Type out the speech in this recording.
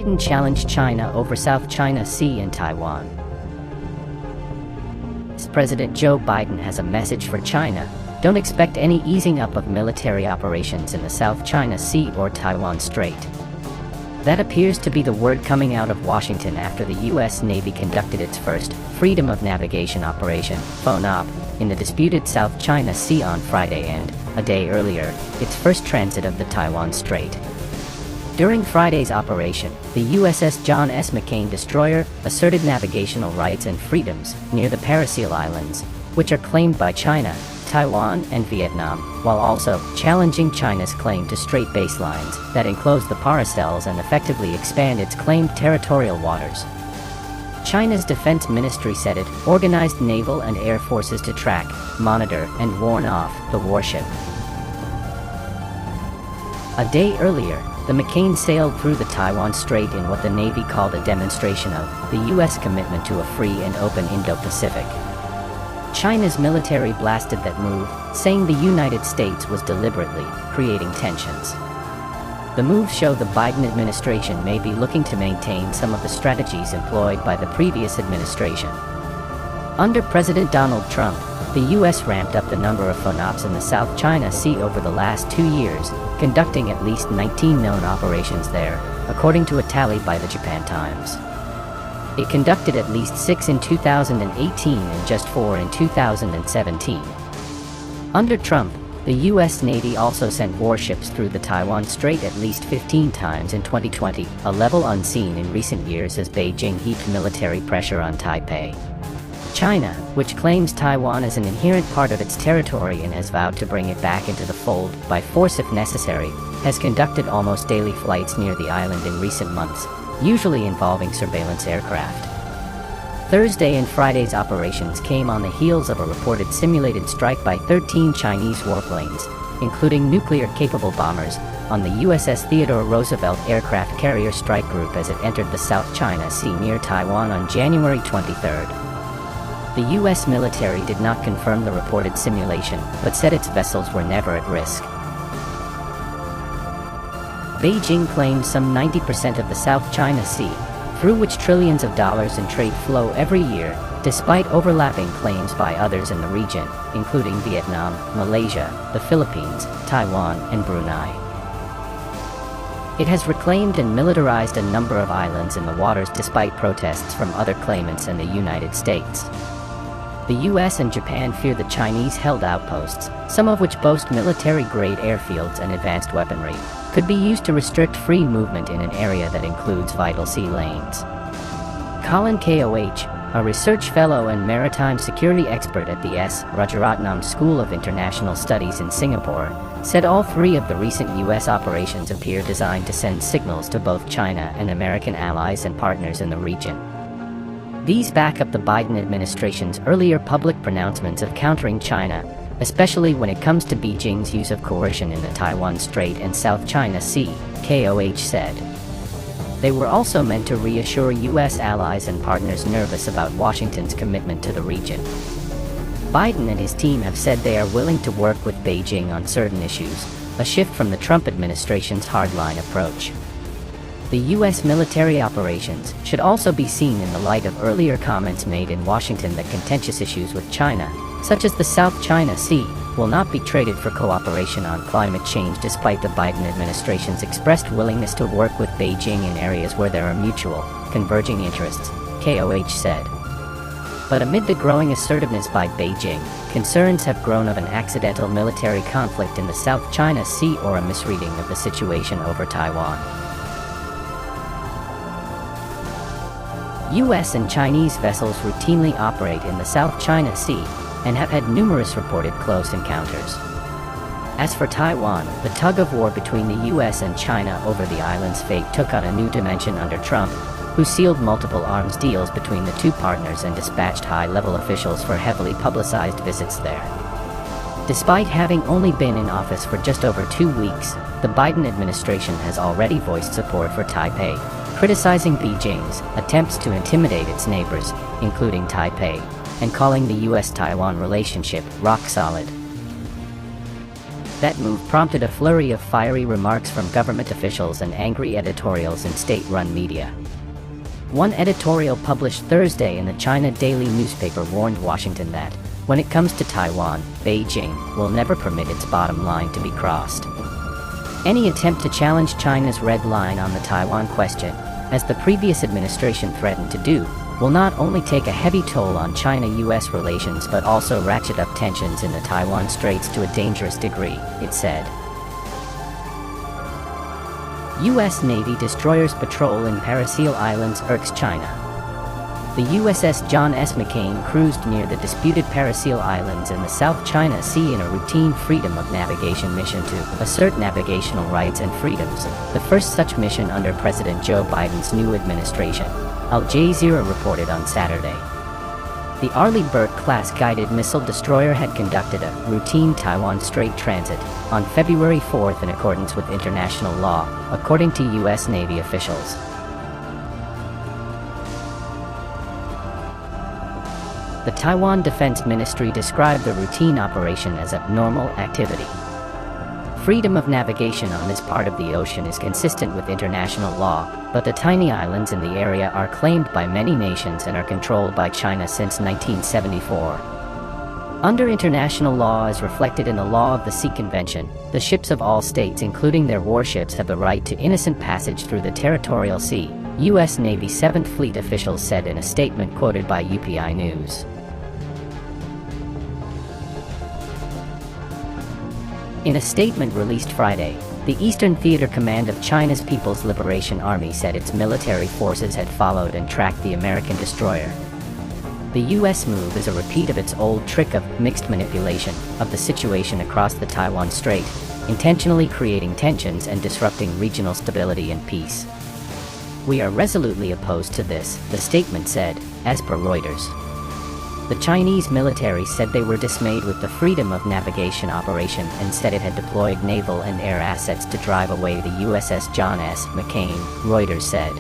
Biden challenged China over South China Sea and Taiwan. President Joe Biden has a message for China. Don't expect any easing up of military operations in the South China Sea or Taiwan Strait. That appears to be the word coming out of Washington after the U.S. Navy conducted its first Freedom of Navigation operation, FONOP, in the disputed South China Sea on Friday and, a day earlier, its first transit of the Taiwan Strait. During Friday's operation, the USS John S. McCain destroyer asserted navigational rights and freedoms near the Parasil Islands, which are claimed by China, Taiwan, and Vietnam, while also challenging China's claim to strait baselines that enclose the Paracels and effectively expand its claimed territorial waters. China's defense ministry said it organized naval and air forces to track, monitor, and warn off the warship. A day earlier, the McCain sailed through the Taiwan Strait in what the Navy called a demonstration of the U.S. commitment to a free and open Indo-Pacific. China's military blasted that move, saying the United States was deliberately creating tensions. The moves show the Biden administration may be looking to maintain some of the strategies employed by the previous administration. Under President Donald Trump, the U.S. ramped up the number of FONOPs in the South China Sea over the last 2 years, conducting at least 19 known operations there, according to a tally by the Japan Times. It conducted at least 6 in 2018 and just 4 in 2017. Under Trump, the U.S. Navy also sent warships through the Taiwan Strait at least 15 times in 2020, a level unseen in recent years as Beijing heaped military pressure on Taipei. China, which claims Taiwan as an inherent part of its territory and has vowed to bring it back into the fold by force if necessary, has conducted almost daily flights near the island in recent months, usually involving surveillance aircraft. Thursday and Friday's operations came on the heels of a reported simulated strike by 13 Chinese warplanes, including nuclear-capable bombers, on the USS Theodore Roosevelt aircraft carrier strike group as it entered the South China Sea near Taiwan on January 23. The U.S. military did not confirm the reported simulation, but said its vessels were never at risk. Beijing claims some 90% of the South China Sea, through which trillions of dollars in trade flow every year, despite overlapping claims by others in the region, including Vietnam, Malaysia, the Philippines, Taiwan, and Brunei. It has reclaimed and militarized a number of islands in the waters despite protests from other claimants and the United States. The US and Japan fear the Chinese-held outposts, some of which boast military-grade airfields and advanced weaponry, could be used to restrict free movement in an area that includes vital sea lanes. Colin Koh, a research fellow and maritime security expert at the S. Rajaratnam School of International Studies in Singapore, said all 3 of the recent U.S. operations appear designed to send signals to both China and American allies and partners in the region. These back up the Biden administration's earlier public pronouncements of countering China, especially when it comes to Beijing's use of coercion in the Taiwan Strait and South China Sea, Koh said. They were also meant to reassure U.S. allies and partners nervous about Washington's commitment to the region. Biden and his team have said they are willing to work with Beijing on certain issues, a shift from the Trump administration's hardline approach. The U.S. military operations should also be seen in the light of earlier comments made in Washington that contentious issues with China, such as the South China Sea, will not be traded for cooperation on climate change despite the Biden administration's expressed willingness to work with Beijing in areas where there are mutual, converging interests, Koh said. But amid the growing assertiveness by Beijing, concerns have grown of an accidental military conflict in the South China Sea or a misreading of the situation over Taiwan. U.S. and Chinese vessels routinely operate in the South China Sea and have had numerous reported close encounters. As for Taiwan, the tug-of-war between the U.S. and China over the island's fate took on a new dimension under Trump, who sealed multiple arms deals between the two partners and dispatched high-level officials for heavily publicized visits there. Despite having only been in office for just over 2 weeks, the Biden administration has already voiced support for Taipei, criticizing Beijing's attempts to intimidate its neighbors, including Taipei, and calling the U.S.-Taiwan relationship rock solid. That move prompted a flurry of fiery remarks from government officials and angry editorials in state-run media. One editorial published Thursday in the China Daily newspaper warned Washington that, when it comes to Taiwan, Beijing will never permit its bottom line to be crossed. Any attempt to challenge China's red line on the Taiwan question, as the previous administration threatened to do, will not only take a heavy toll on China-US relations but also ratchet up tensions in the Taiwan Straits to a dangerous degree, it said. U.S. Navy destroyers patrol in Parasil Islands irks China. The USS John S. McCain cruised near the disputed Parasil Islands in the South China Sea in a routine freedom of navigation mission to assert navigational rights and freedoms, the first such mission under President Joe Biden's new administration, Al Jazeera reported on Saturday. The Arleigh Burke-class guided missile destroyer had conducted a routine Taiwan Strait transit on February 4th in accordance with international law, according to U.S. Navy officials. The Taiwan Defense Ministry described the routine operation as a normal activity. Freedom of navigation on this part of the ocean is consistent with international law, but the tiny islands in the area are claimed by many nations and are controlled by China since 1974. Under international law as reflected in the Law of the Sea Convention, the ships of all states including their warships have the right to innocent passage through the territorial sea, U.S. Navy 7th Fleet officials said in a statement quoted by UPI News. In a statement released Friday, the Eastern Theater Command of China's People's Liberation Army said its military forces had followed and tracked the American destroyer. The U.S. move is a repeat of its old trick of mixed manipulation of the situation across the Taiwan Strait, intentionally creating tensions and disrupting regional stability and peace. We are resolutely opposed to this, the statement said, as per Reuters. The Chinese military said they were dismayed with the freedom of navigation operation and said it had deployed naval and air assets to drive away the USS John S. McCain, Reuters said.